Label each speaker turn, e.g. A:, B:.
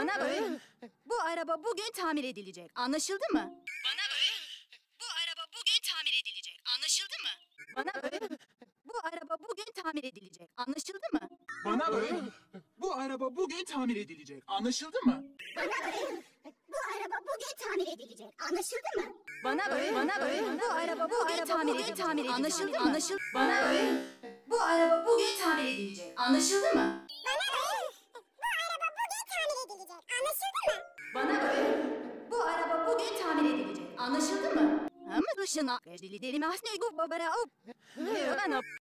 A: Bana bak. Bu araba bugün tamir edilecek. Anlaşıldı mı? Bana bak. Bu araba bugün tamir edilecek. Anlaşıldı mı? Bana bak. Bu araba bugün tamir edilecek. Anlaşıldı mı?
B: Bana bak. Bu araba bugün tamir edilecek. Anlaşıldı mı?
C: Bana bak. Bu araba bugün tamir edilecek. Anlaşıldı mı?
A: Bana bak. Bana bak. Bu araba bugün tamir edilecek. Anlaşıldı mı? Anlaşıldı. Bana bak. Bu araba bugün tamir edilecek. Anlaşıldı mı?
C: Bana bak. Bu araba bugün tamir edilecek. Anlaşıldı mı?
A: Bana bak. Bu araba bugün tamir edilecek. Anlaşıldı mı? Ama dışına. Deli deli mahsne bu babara. Bana